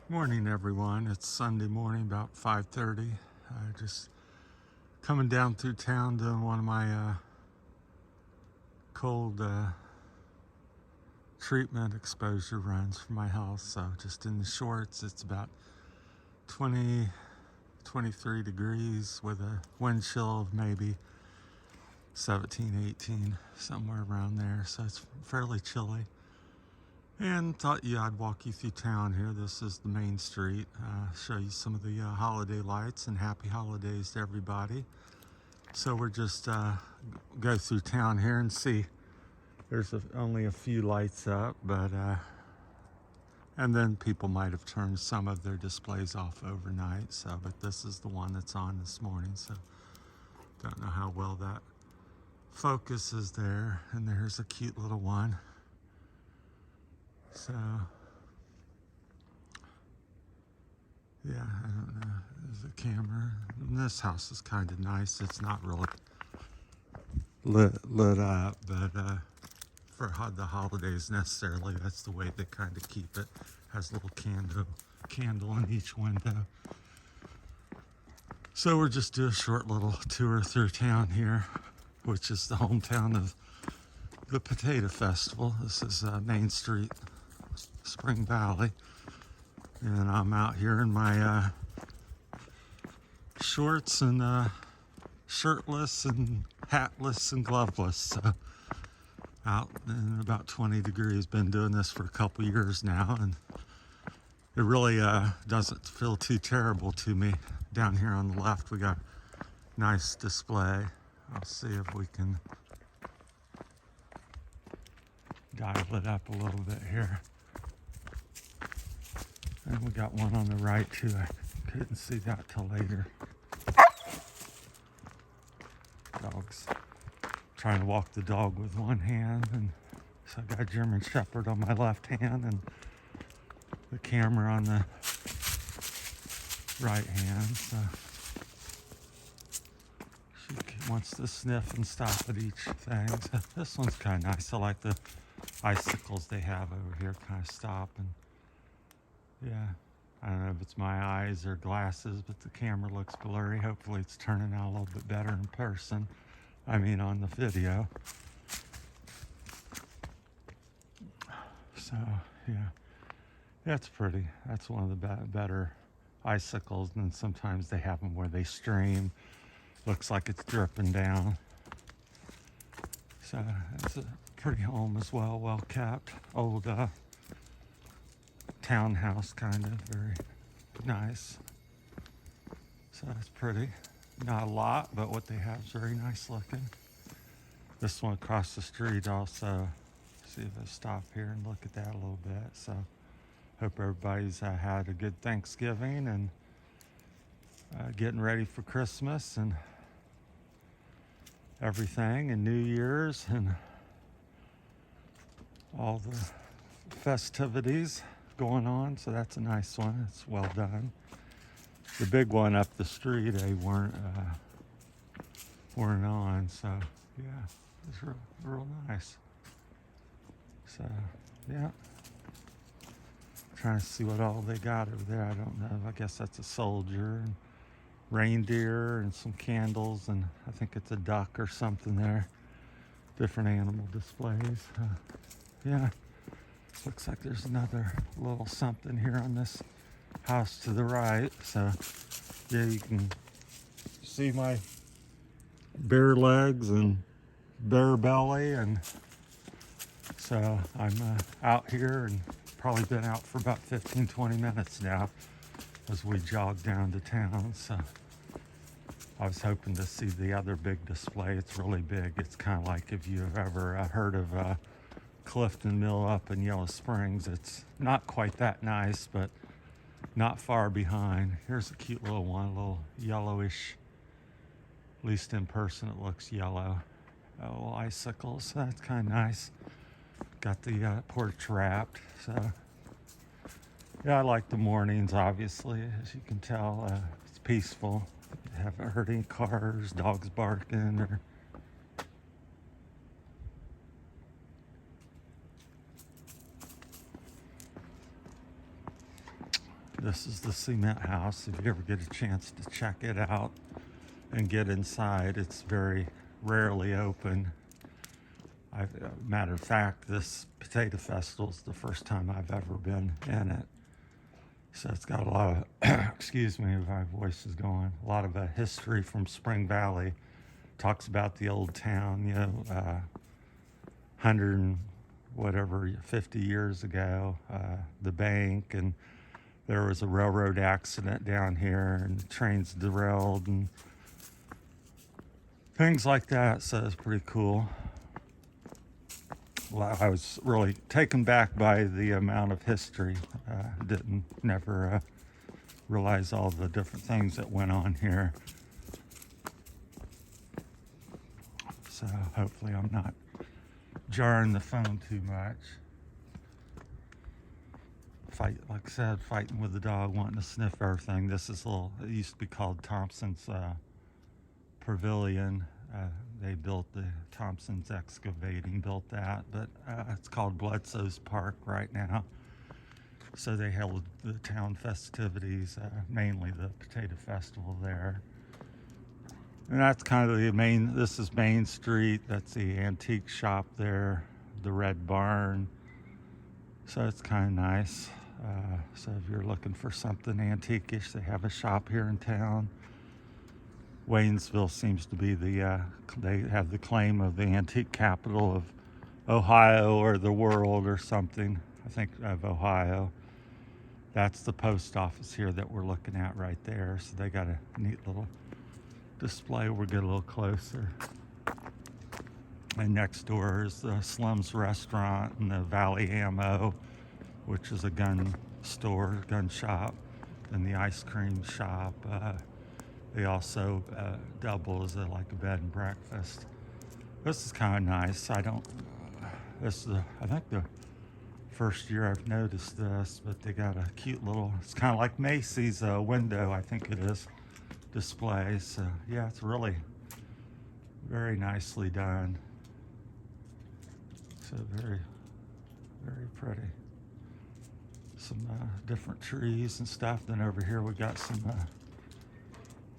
Morning, everyone. It's Sunday morning, about 5:30. Just coming down through town doing one of my cold treatment exposure runs for my house. So just in the shorts. It's about 20, 23 degrees with a wind chill of maybe 17, 18, somewhere around there. So it's fairly chilly. And thought, I'd walk you through town here. This is the main street. Show you some of the holiday lights, and happy holidays to everybody. So we're just go through town here and see. There's only a few lights up, but and then people might have turned some of their displays off overnight. So, but this is the one that's on this morning. So don't know how well that focuses there. And there's a cute little one. So, yeah, I don't know. There's a camera. And this house is kind of nice. It's not really lit up, but for the holidays necessarily, that's the way they kind of keep it. Has a little candle in each window. So we're just doing a short little tour through town here, which is the hometown of the Potato Festival. This is Main Street, Spring Valley, and I'm out here in my shorts and shirtless and hatless and gloveless. So out in about 20 degrees. Been doing this for a couple years now, and it really doesn't feel too terrible to me. Down here on the left, we got a nice display. I'll see if we can dial it up a little bit here. And we got one on the right too. I couldn't see that till later. Dogs. Trying to walk the dog with one hand, and so I got a German Shepherd on my left hand and the camera on the right hand. So she wants to sniff and stop at each thing. So this one's kind of nice. I like the icicles they have over here, kind of stop. And yeah, I don't know if it's my eyes or glasses, but the camera looks blurry. Hopefully it's turning out a little bit better in person. I mean, on the video. So, yeah. That's pretty. That's one of the better icicles. And sometimes they have them where they stream. Looks like it's dripping down. So, it's a pretty home as well. Well kept. Old townhouse, kind of. Very nice. So, that's pretty. Not a lot, but what they have is very nice looking. This one across the street also. See if I stop here and look at that a little bit. So hope everybody's had a good Thanksgiving and getting ready for Christmas and everything, and New Year's and all the festivities going on. So that's a nice one. It's well done. The big one up the street, they weren't on. So yeah, it's real nice. So yeah, trying to see what all they got over there. I don't know. I guess that's a soldier and reindeer and some candles, and I think it's a duck or something there. Different animal displays. Yeah, looks like there's another little something here on this house to the right. So yeah, you can see my bare legs and bare belly, and so I'm out here and probably been out for about 15-20 minutes now as we jog down to town. So I was hoping to see the other big display. It's really big. It's kind of like if you've ever heard of Clifton Mill up in Yellow Springs. It's not quite that nice, but not far behind. Here's a cute little one, a little yellowish. At least in person it looks yellow. Oh, icicles. So that's kind of nice. Got the porch wrapped. So yeah, I like the mornings, obviously. As you can tell, it's peaceful. You haven't heard any cars, dogs barking, or This is the cement house. If you ever get a chance to check it out and get inside, it's very rarely open. Matter of fact, this potato festival is the first time I've ever been in it. So it's got a lot of, excuse me if my voice is going, a lot of history from Spring Valley. Talks about the old town, 100 and whatever, 50 years ago, the bank, and there was a railroad accident down here and the trains derailed and things like that. So it's pretty cool. Well, I was really taken back by the amount of history. Never realize all the different things that went on here. So hopefully I'm not jarring the phone too much. Like I said, fighting with the dog, wanting to sniff everything. This is it used to be called Thompson's Pavilion. They built Thompson's Excavating built that, but it's called Bledsoe's Park right now. So they held the town festivities, mainly the potato festival there. And that's kind of this is Main Street. That's the antique shop there, the Red Barn. So it's kind of nice. So if you're looking for something antique-ish, they have a shop here in town. Waynesville seems to be they have the claim of the antique capital of Ohio or the world or something. I think of Ohio. That's the post office here that we're looking at right there. So they got a neat little display. We'll get a little closer. And next door is the Slums Restaurant and the Valley Ammo, which is a gun store, gun shop, and the ice cream shop. They also double as like a bed and breakfast. This is kind of nice. I think the first year I've noticed this, but they got a cute little, it's kind of like Macy's window, I think it is, display. So yeah, it's really very nicely done. So very, very pretty. Some different trees and stuff. Then over here we got some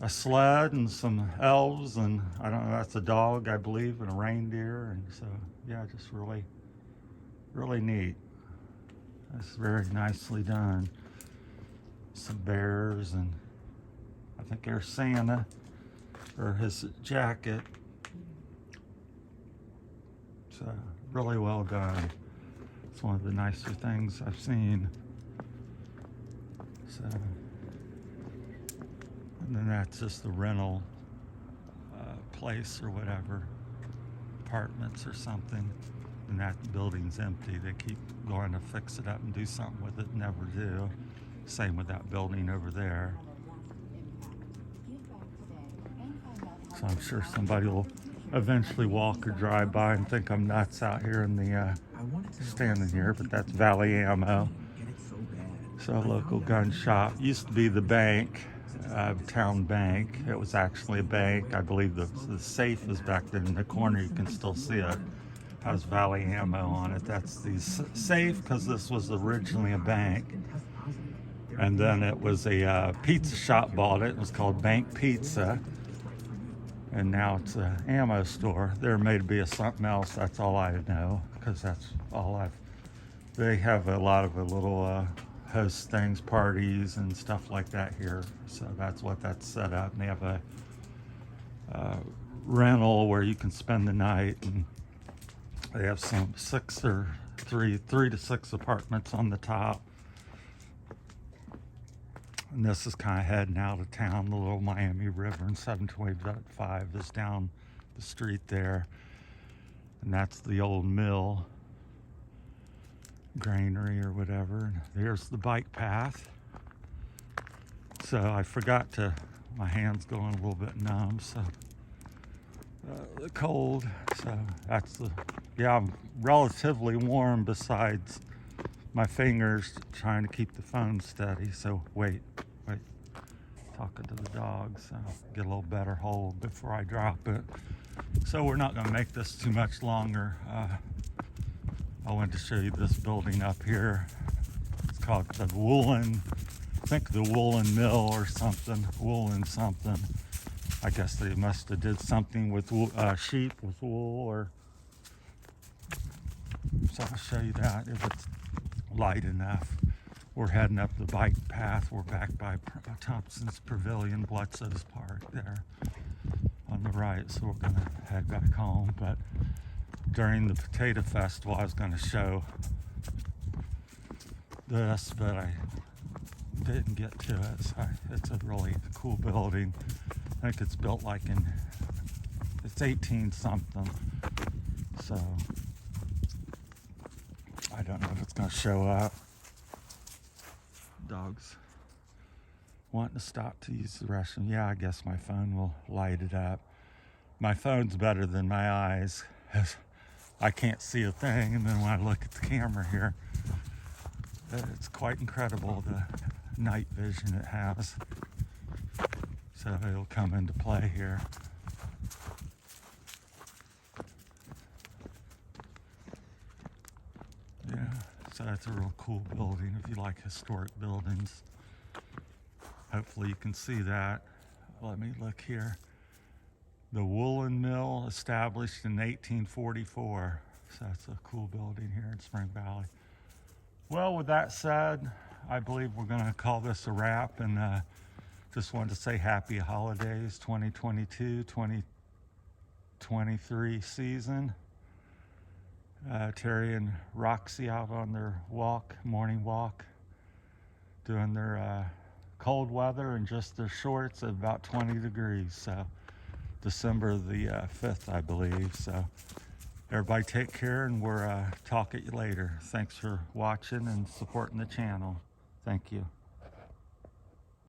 a sled and some elves, and I don't know, that's a dog, I believe, and a reindeer. And so yeah, just really, really neat. It's very nicely done. Some bears, and I think there's Santa or his jacket. So really well done. It's one of the nicer things I've seen. So, and then that's just the rental place or whatever, apartments or something. And that building's empty. They keep going to fix it up and do something with it, never do. Same with that building over there. So I'm sure somebody will eventually walk or drive by and think I'm nuts out here in the standing here, but that's Valley Ammo. So a local gun shop. Used to be the bank, town bank. It was actually a bank. I believe the safe is back there in the corner. You can still see it. Has Valley Ammo on it. That's the safe, because this was originally a bank. And then it was a pizza shop bought it. It was called Bank Pizza. And now it's an ammo store. There may be something else. That's all I know, because that's all they have a lot of little host things, parties and stuff like that here. So that's what that's set up. And they have a rental where you can spend the night, and they have some three to six apartments on the top. And this is kind of heading out of town. The little Miami River and 725 is down the street there. And that's the old mill, granary or whatever. And there's the bike path. So I forgot my hand's going a little bit numb, so the cold. So that's I'm relatively warm besides my fingers trying to keep the phone steady. So wait, talking to the dogs, so get a little better hold before I drop it. So we're not going to make this too much longer. I wanted to show you this building up here. It's called the Woolen I think the woolen mill or something, woolen something. I guess they must have did something with sheep with wool, or so I'll show you that if it's light enough. We're heading up the bike path. We're back by Thompson's Pavilion, Bledsoe's Park there on the right, so we're gonna head back home. But during the potato festival, I was gonna show this, but I didn't get to it. So it's a really cool building. I think it's built like it's 18 something. So I don't know if it's gonna show up. Dogs wanting to stop to use the restroom. Yeah, I guess my phone will light it up. My phone's better than my eyes, as I can't see a thing, and then when I look at the camera here, it's quite incredible the night vision it has. So it'll come into play here. Yeah, so that's a real cool building if you like historic buildings. Hopefully you can see that. Let me look here. The woolen mill, established in 1844. So that's a cool building here in Spring Valley. Well, with that said, I believe we're gonna call this a wrap, and just wanted to say happy holidays 2022-2023 season. Terry and Roxy out on their morning walk, doing their cold weather and just their shorts at about 20 degrees. So December the 5th, I believe. So everybody take care, and we'll talk at you later. Thanks for watching and supporting the channel. Thank you.